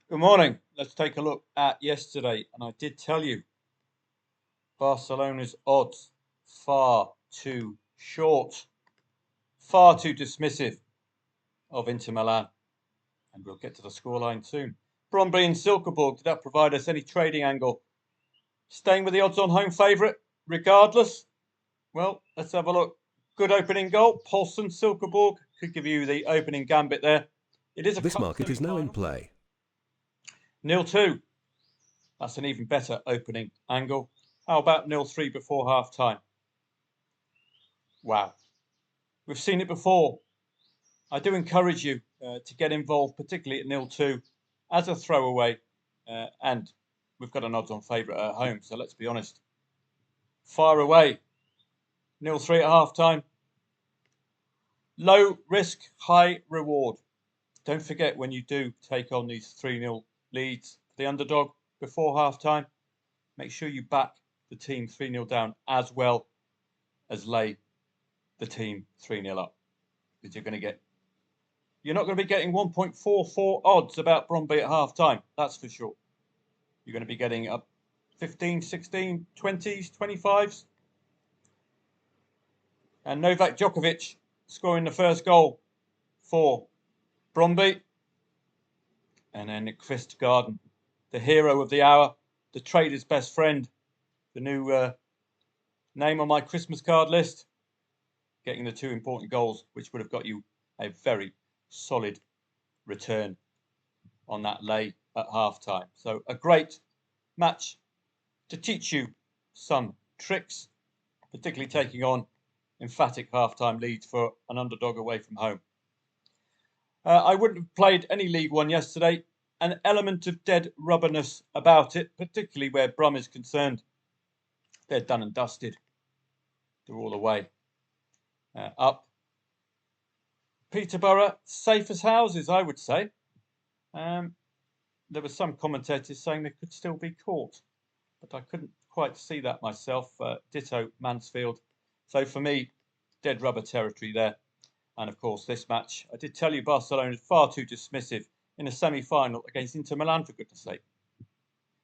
Good morning. Let's take a look at yesterday. And I did tell you Barcelona's odds far too short, far too dismissive of Inter Milan. And we'll get to the scoreline soon. Bromby and Silkeborg, did that provide us any trading angle? Staying with the odds on home favourite, regardless? Well, let's have a look. Good opening goal. Paulson, Silkeborg could give you the opening gambit there. It is a This cup market is now in semi-final. play. 0-2. That's an even better opening angle. How about 0-3 before half time? Wow. We've seen it before. I do encourage you to get involved, particularly at 0-2 as a throwaway. And we've got an odds on favourite at home. So let's be honest. Fire away. 0-3 at half time. Low risk, high reward. Don't forget when you do take on these 3-0 leads, the underdog before half time, make sure you back the team 3-0 down as well as lay the team 3-0 up. Because you're not going to be getting 1.44 odds about Bromby at half time, that's for sure. You're going to be getting up 15, 16, 20s, 25s. And Novak Djokovic scoring the first goal for Bromby. And then Chris Garden, the hero of the hour, the trader's best friend, the new name on my Christmas card list, getting the two important goals, which would have got you a very solid return on that lay at half time. So a great match to teach you some tricks, particularly taking on emphatic half-time leads for an underdog away from home. I wouldn't have played any League One yesterday. An element of dead rubberness about it, particularly where Brum is concerned. They're done and dusted. They're all away. Up. Peterborough, safe as houses, I would say. There were some commentators saying they could still be caught, but I couldn't quite see that myself. Ditto Mansfield. So for me, dead rubber territory there. And of course, this match, I did tell you Barcelona is far too dismissive in a semi-final against Inter Milan, for goodness sake.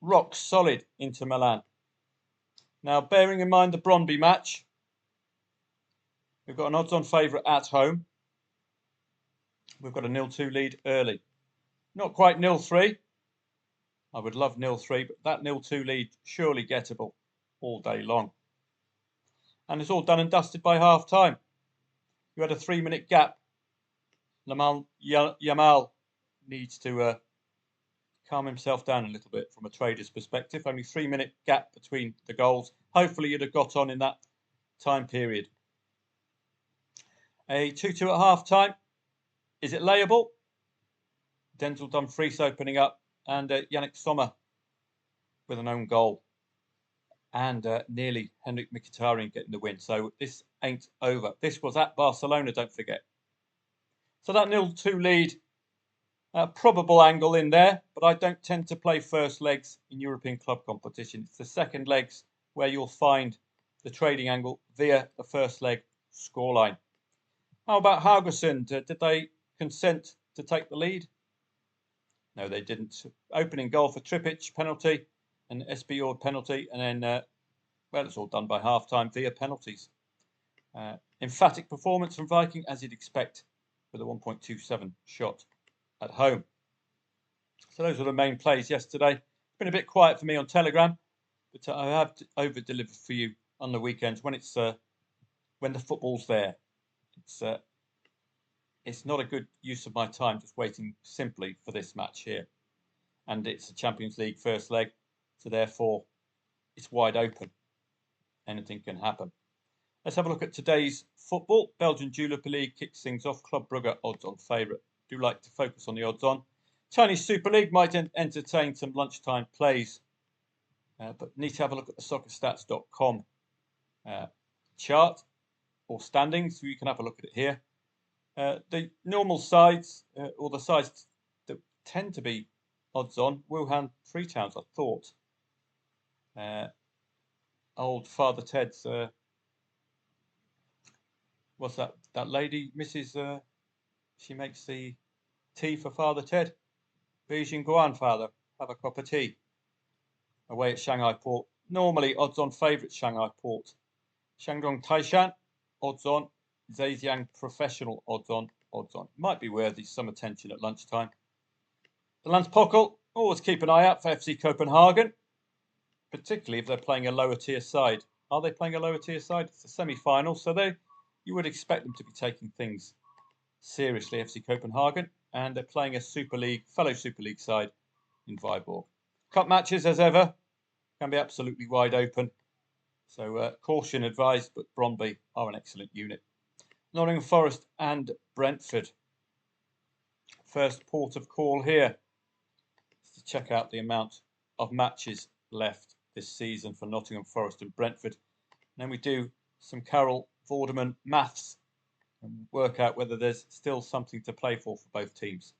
Rock solid Inter Milan. Now, bearing in mind the Brondby match, we've got an odds-on favourite at home. We've got a 0-2 lead early. Not quite 0-3. I would love 0-3, but that 0-2 lead surely gettable all day long. And it's all done and dusted by half time. You had a 3-minute gap. Yamal needs to calm himself down a little bit from a trader's perspective. Only 3-minute gap between the goals. Hopefully you'd have got on in that time period. A 2-2 at half time. Is it layable? Denzel Dumfries opening up and Yannick Sommer with an own goal. And nearly Henrik Mkhitaryan getting the win. So this ain't over. This was at Barcelona, don't forget. So that 0-2 lead, probable angle in there, but I don't tend to play first legs in European club competition. It's the second legs where you'll find the trading angle via the first leg scoreline. How about Haugesund? Did they consent to take the lead? No, they didn't. Opening goal for Trippic, penalty, and Espillard penalty, and then, well, it's all done by half-time via penalties. Emphatic performance from Viking, as you'd expect, with a 1.27 shot at home. So those were the main plays yesterday. It's been a bit quiet for me on Telegram, but I have over-delivered for you on the weekends when it's when the football's there. It's not a good use of my time just waiting simply for this match here. And it's a Champions League first leg, so therefore it's wide open. Anything can happen. Let's have a look at today's football. Belgian Jupiler League kicks things off. Club Brugge odds on favourite. Do like to focus on the odds on. Chinese Super League might entertain some lunchtime plays, but need to have a look at the soccerstats.com chart or standings, so you can have a look at it here. The normal sides, or the sides that tend to be odds on, Wuhan Freetowns, I thought. Old Father Ted's, what's that lady, Mrs. She makes the tea for Father Ted. Beijing Guan, father. Have a cup of tea. Away at Shanghai Port. Normally odds on favourite Shanghai Port. Shandong Taishan, odds on. Zhejiang Professional, odds on. Odds on. Might be worthy some attention at lunchtime. The Landspokkel, always keep an eye out for FC Copenhagen, particularly if they're playing a lower tier side. Are they playing a lower tier side? It's a semi-final, so you would expect them to be taking things seriously, FC Copenhagen, and they're playing a fellow Super League side in Viborg. Cup matches, as ever, can be absolutely wide open, so caution advised, but Brøndby are an excellent unit. Nottingham Forest and Brentford. First port of call here is to check out the amount of matches left this season for Nottingham Forest and Brentford. And then we do some Carol Vorderman maths and work out whether there's still something to play for both teams.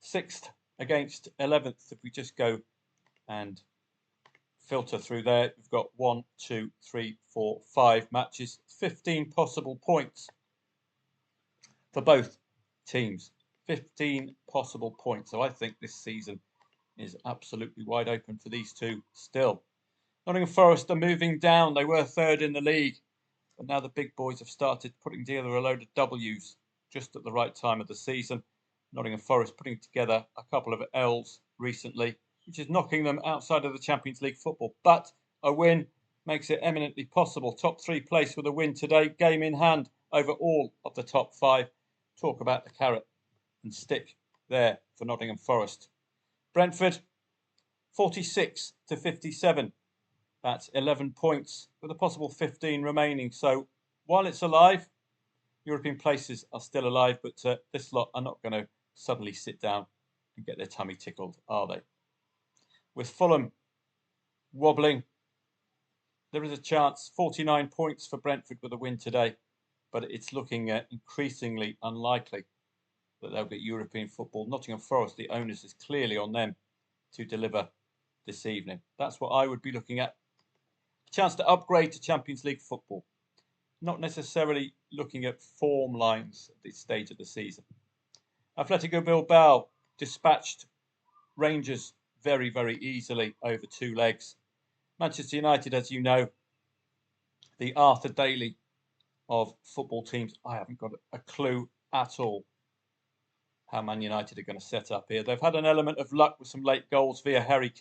6th against 11th, if we just go and filter through there, we've got 1, 2, 3, 4, 5 matches, 15 possible points for both teams. 15 possible points. So I think this season is absolutely wide open for these two still. Nottingham Forest are moving down. They were 3rd in the league, but now the big boys have started putting together a load of W's just at the right time of the season. Nottingham Forest putting together a couple of L's recently, which is knocking them outside of the Champions League football. But a win makes it eminently possible. Top 3 place with a win today, game in hand over all of the top 5. Talk about the carrot and stick there for Nottingham Forest. Brentford, 46 to 57. That's 11 points with a possible 15 remaining. So while it's alive, European places are still alive, but this lot are not going to suddenly sit down and get their tummy tickled, are they? With Fulham wobbling, there is a chance. 49 points for Brentford with a win today, but it's looking increasingly unlikely that they'll get European football. Nottingham Forest, the onus is clearly on them to deliver this evening. That's what I would be looking at. A chance to upgrade to Champions League football. Not necessarily looking at form lines at this stage of the season. Atletico Bilbao dispatched Rangers very, very easily over 2 legs. Manchester United, as you know, the Arthur Daly of football teams. I haven't got a clue at all how Man United are going to set up here. They've had an element of luck with some late goals via Harry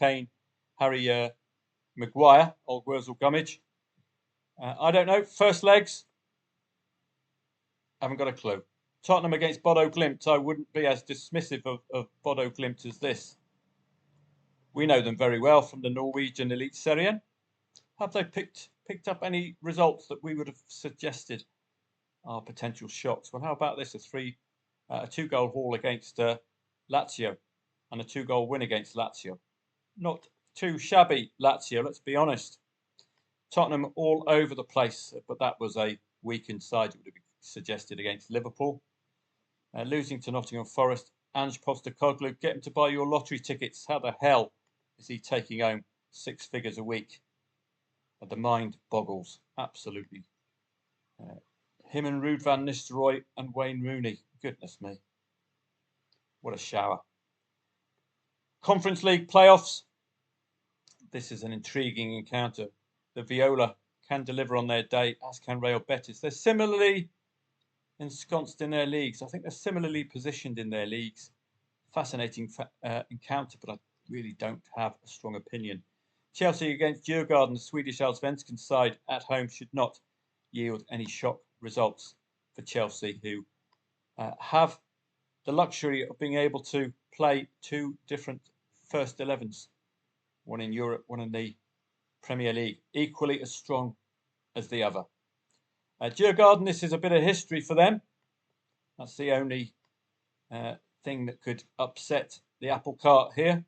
Maguire, Old Wurzel Gummidge. I don't know. First legs, haven't got a clue. Tottenham against Bodo Glimt. I wouldn't be as dismissive of Bodo Glimt as this. We know them very well from the Norwegian Elite Serie. Have they picked up any results that we would have suggested are potential shocks? Well, how about this? A 2-goal haul against Lazio and a 2-goal win against Lazio. Not too shabby, Lazio, let's be honest. Tottenham all over the place, but that was a weakened side, it would have been suggested, against Liverpool. Losing to Nottingham Forest. Ange Postecoglou, get him to buy your lottery tickets. How the hell is he taking home 6 figures a week? The mind boggles, absolutely. Him and Ruud van Nistelrooy and Wayne Rooney. Goodness me. What a shower. Conference League playoffs. This is an intriguing encounter. The Viola can deliver on their day, as can Real Betis. They're similarly ensconced in their leagues. I think they're similarly positioned in their leagues. Fascinating encounter, but I really don't have a strong opinion. Chelsea against Djurgården, the Swedish Allsvenskan side at home, should not yield any shock results for Chelsea, who have the luxury of being able to play 2 different first 11s, one in Europe, one in the Premier League, equally as strong as the other. Djurgården, this is a bit of history for them. That's the only thing that could upset the apple cart here.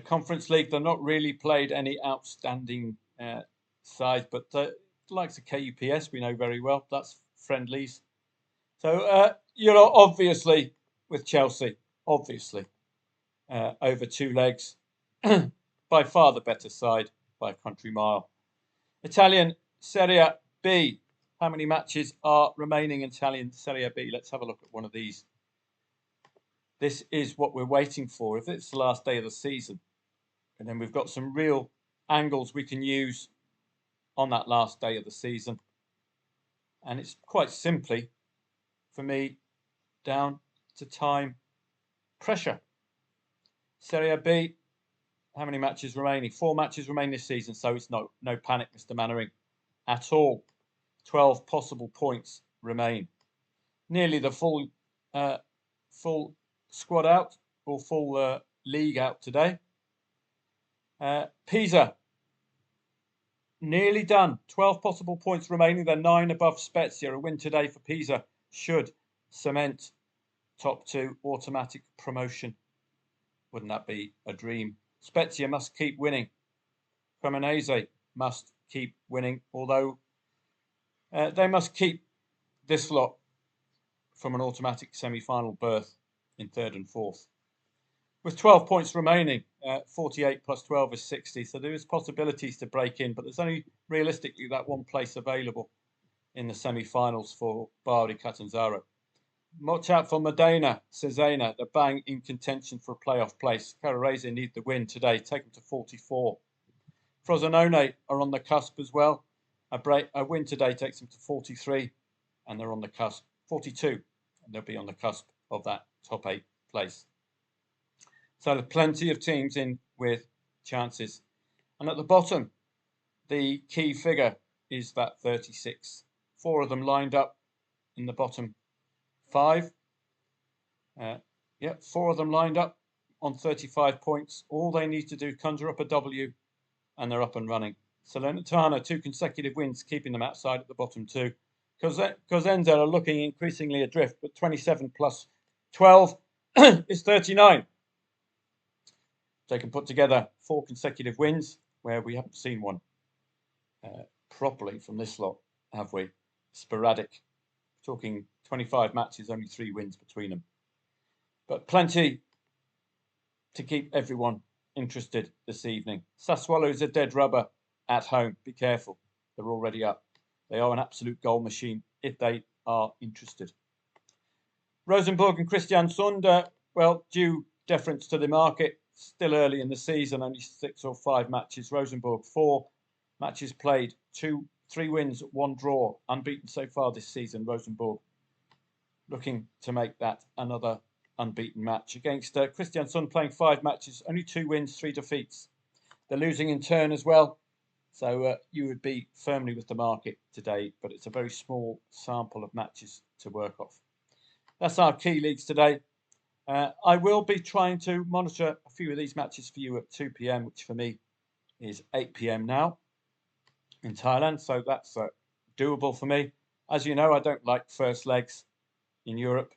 Conference League, they've not really played any outstanding sides, but the likes of KUPS we know very well. That's friendlies. So, obviously with Chelsea, obviously over 2 legs, by far the better side by a country mile. Italian Serie B. How many matches are remaining in Italian Serie B? Let's have a look at one of these. this is what we're waiting for. If it's the last day of the season, and then we've got some real angles we can use on that last day of the season. And it's quite simply, for me, down to time pressure. Serie B, how many matches remaining? 4 matches remain this season, so it's no panic, Mr. Mannering, at all. 12 possible points remain. Nearly the full squad out, or full league out today. Pisa, nearly done. 12 possible points remaining. They're 9 above Spezia. A win today for Pisa should cement top 2 automatic promotion. Wouldn't that be a dream? Spezia must keep winning. Cremonese must keep winning, although they must keep this lot from an automatic semi-final berth in 3rd and 4th. With 12 points remaining, 48 plus 12 is 60, so there is possibilities to break in, but there's only realistically that one place available in the semi-finals for Bari Catanzaro. Watch out for Modena, Cesena. They're bang in contention for a playoff place. Carrarese need the win today, take them to 44. Frosinone are on the cusp as well. A win today takes them to 43, and they're on the cusp. 42, and they'll be on the cusp of that top 8 place. So there's plenty of teams in with chances. And at the bottom, the key figure is that 36. 4 of them lined up in the bottom 5. 4 of them lined up on 35 points. All they need to do is conjure up a W, and they're up and running. Salernitana, 2 consecutive wins, keeping them outside at the bottom 2. Cosenza are looking increasingly adrift, but 27 plus 12 is 39. They can put together 4 consecutive wins, where we haven't seen one properly from this lot, have we? Sporadic. Talking 25 matches, only 3 wins between them. But plenty to keep everyone interested this evening. Sassuolo is a dead rubber at home. Be careful. They're already up. They are an absolute goal machine if they are interested. Rosenborg and Kristiansund, well, due deference to the market. Still early in the season, only 6 or 5 matches. Rosenborg, 4 matches played, 3 wins, 1 draw. Unbeaten so far this season, Rosenborg. Looking to make that another unbeaten match. Against Kristiansund, playing 5 matches, only 2 wins, 3 defeats. They're losing in turn as well. So you would be firmly with the market today, but it's a very small sample of matches to work off. That's our key leagues today. I will be trying to monitor a few of these matches for you at 2 p.m, which for me is 8 p.m. now in Thailand. So that's doable for me. As you know, I don't like first legs in Europe.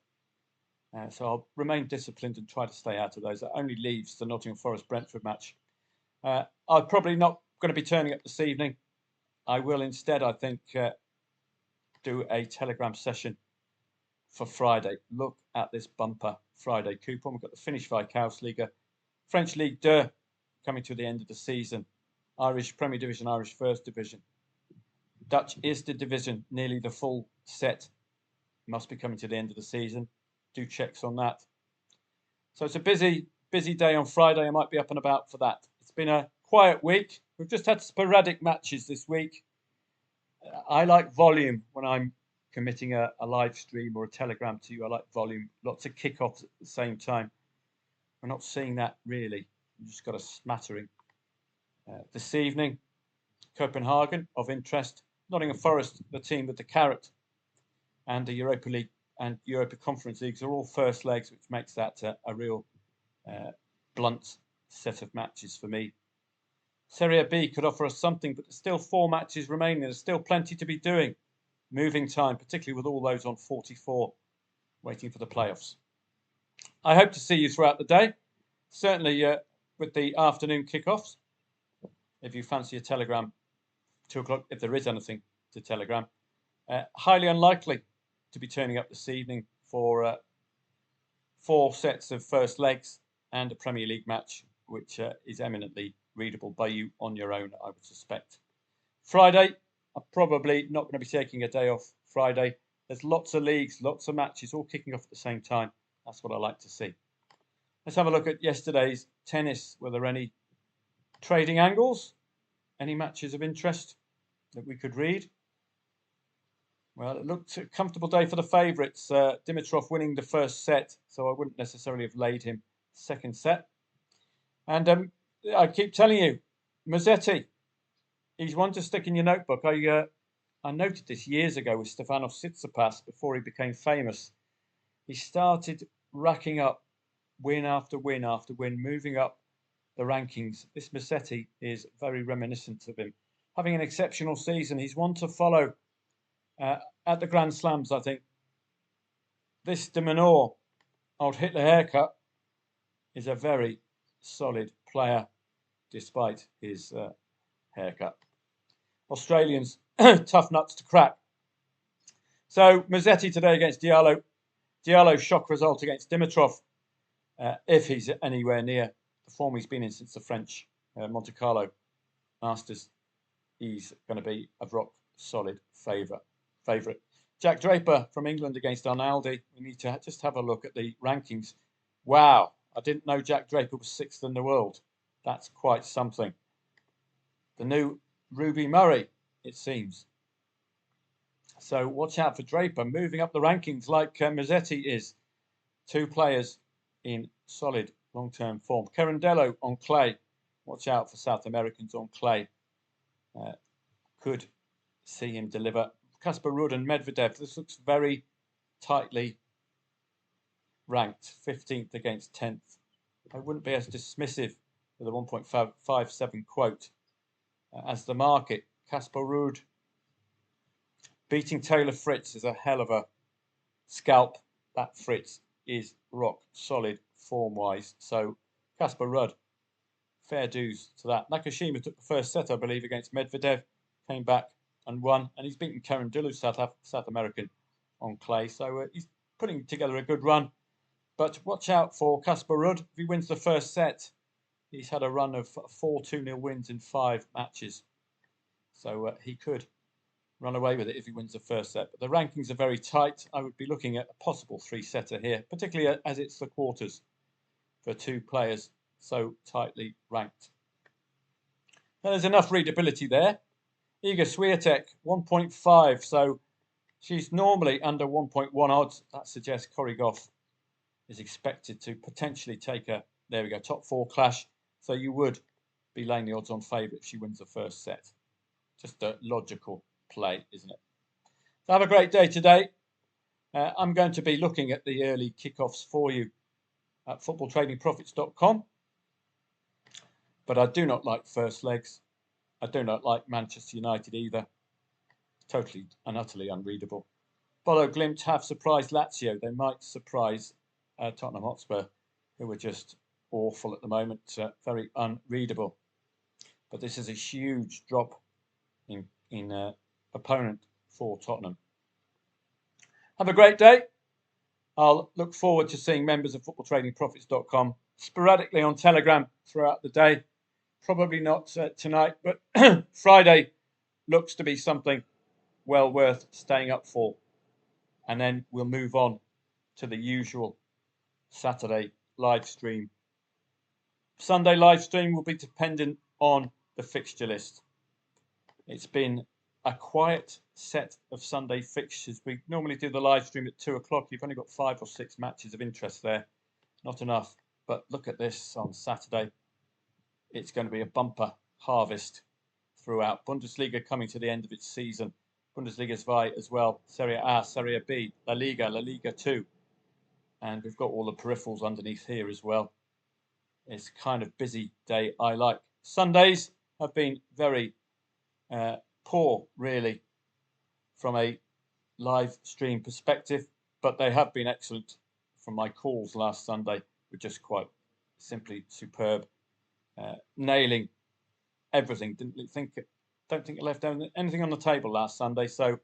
So I'll remain disciplined and try to stay out of those. That only leaves the Nottingham Forest-Brentford match. I'm probably not going to be turning up this evening. I will instead, I think, do a Telegram session for Friday. Look at this bumper Friday coupon. We've got the Finnish Viscountliga, French Ligue 2 coming to the end of the season, Irish Premier Division, Irish First Division, Dutch Eerste Division, nearly the full set. Must be coming to the end of the season. Do checks on that. So it's a busy day on Friday. I might be up and about for that. It's been a quiet week. We've just had sporadic matches this week. I like volume when I'm committing a live stream or a telegram to you. I like volume. Lots of kickoffs at the same time. We're not seeing that really. We've just got a smattering. This evening, Copenhagen of interest. Nottingham Forest, the team with the carrot, and the Europa League and Europa Conference Leagues are all first legs, which makes that a real blunt set of matches for me. Serie B could offer us something, but there's still 4 matches remaining. There's still plenty to be doing. Moving time, particularly with all those on 44, waiting for the playoffs. I hope to see you throughout the day. Certainly with the afternoon kickoffs. If you fancy a telegram, 2 o'clock, if there is anything to telegram. Highly unlikely to be turning up this evening for 4 sets of first legs and a Premier League match, which is eminently readable by you on your own, I would suspect. Friday, I'm probably not going to be taking a day off Friday. There's lots of leagues, lots of matches, all kicking off at the same time. That's what I like to see. Let's have a look at yesterday's tennis. Were there any trading angles? Any matches of interest that we could read? Well, it looked a comfortable day for the favourites. Dimitrov winning the first set, so I wouldn't necessarily have laid him second set. And I keep telling you, Musetti, he's one to stick in your notebook. I noted this years ago with Stefanos Tsitsipas before he became famous. He started racking up win after win after win, moving up the rankings. This Musetti is very reminiscent of him. Having an exceptional season, he's one to follow at the Grand Slams, I think. This de Minaur, old Hitler haircut, is a very solid player despite his haircut. Australians, tough nuts to crack. So Musetti today against Diallo. Diallo's shock result against Dimitrov, if he's anywhere near the form he's been in since the French Monte Carlo Masters, he's going to be a rock solid favourite. Jack Draper from England against Arnaldi. We need to just have a look at the rankings. Wow, I didn't know Jack Draper was 6th in the world. That's quite something. The new Ruby Murray, it seems. So watch out for Draper moving up the rankings like Musetti is. Two players in solid long-term form. Carandello on clay. Watch out for South Americans on clay. Could see him deliver. Casper Ruud and Medvedev. This looks very tightly ranked. 15th against 10th. I wouldn't be as dismissive with a 1.57 quote as the market. Casper Ruud beating Taylor Fritz is a hell of a scalp. That Fritz is rock solid form-wise. So Casper Ruud, fair dues to that. Nakashima took the first set, I believe, against Medvedev. Came back and won. And he's beaten Carandello, South American, on clay. So he's putting together a good run. But watch out for Casper Ruud. If he wins the first set, he's had a run of 4 2-0 wins in 5 matches. So he could run away with it if he wins the first set. But the rankings are very tight. I would be looking at a possible 3-setter here, particularly as it's the quarters for 2 players so tightly ranked. Now, there's enough readability there. Iga Swiatek, 1.5. So she's normally under 1.1 odds. That suggests Corey Goff is expected to potentially take a, there we go, top 4 clash. So you would be laying the odds on favourite if she wins the first set. Just a logical play, isn't it? So have a great day today. I'm going to be looking at the early kickoffs for you at footballtradingprofits.com. But I do not like first legs. I do not like Manchester United either. Totally and utterly unreadable. Bolo Glimt have surprised Lazio. They might surprise Tottenham Hotspur, who are just awful at the moment. Very unreadable. But this is a huge drop in opponent for Tottenham. Have a great day. I'll look forward to seeing members of footballtradingprofits.com sporadically on Telegram throughout the day. Probably not tonight, but Friday looks to be something well worth staying up for. And then we'll move on to the usual Saturday live stream. Sunday live stream will be dependent on the fixture list. It's been a quiet set of Sunday fixtures. We normally do the live stream at 2 o'clock. You've only got 5 or 6 matches of interest there. Not enough. But look at this on Saturday. It's going to be a bumper harvest throughout. Bundesliga coming to the end of its season. Bundesliga 2 as well. Serie A, Serie B, La Liga 2. And we've got all the peripherals underneath here as well. It's kind of busy day I like. Sundays have been very poor, really, from a live stream perspective, but they have been excellent from my calls last Sunday. Were just quite simply superb, nailing everything. Don't think it left anything on the table last Sunday, so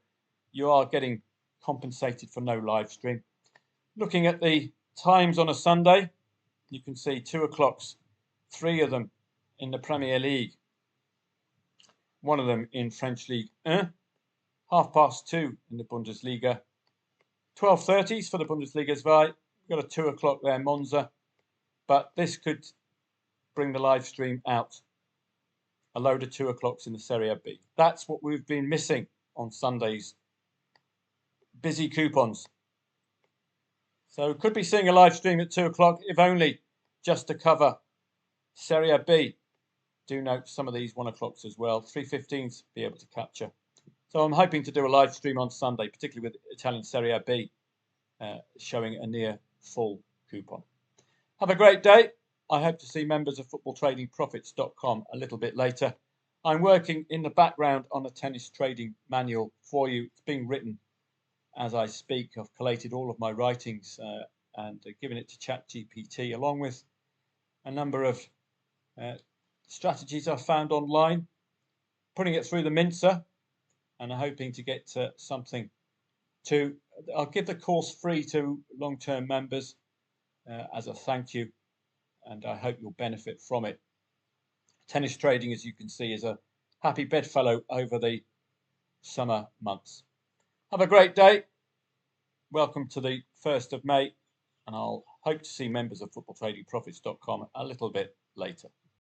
you are getting compensated for no live stream. Looking at the times on a Sunday, you can see 2 o'clocks, 3 of them in the Premier League. One of them in French League 1, 2:30 in the Bundesliga, 12:30s for the Bundesliga 2. We've got a 2 o'clock there, Monza, but this could bring the live stream out. A load of 2 o'clocks in the Serie B. That's what we've been missing on Sundays. Busy coupons. So could be seeing a live stream at 2 o'clock, if only just to cover Serie B. Do note some of these 1 o'clocks as well. 3:15s be able to capture. So I'm hoping to do a live stream on Sunday, particularly with Italian Serie B, showing a near full coupon. Have a great day. I hope to see members of footballtradingprofits.com a little bit later. I'm working in the background on a tennis trading manual for you. It's being written as I speak. I've collated all of my writings and given it to ChatGPT, along with a number of strategies I've found online, putting it through the mincer, and I'm hoping to get something to. I'll give the course free to long-term members as a thank you, and I hope you'll benefit from it. Tennis trading, as you can see, is a happy bedfellow over the summer months. Have a great day. Welcome to the 1st of May, and I'll hope to see members of footballtradingprofits.com a little bit later.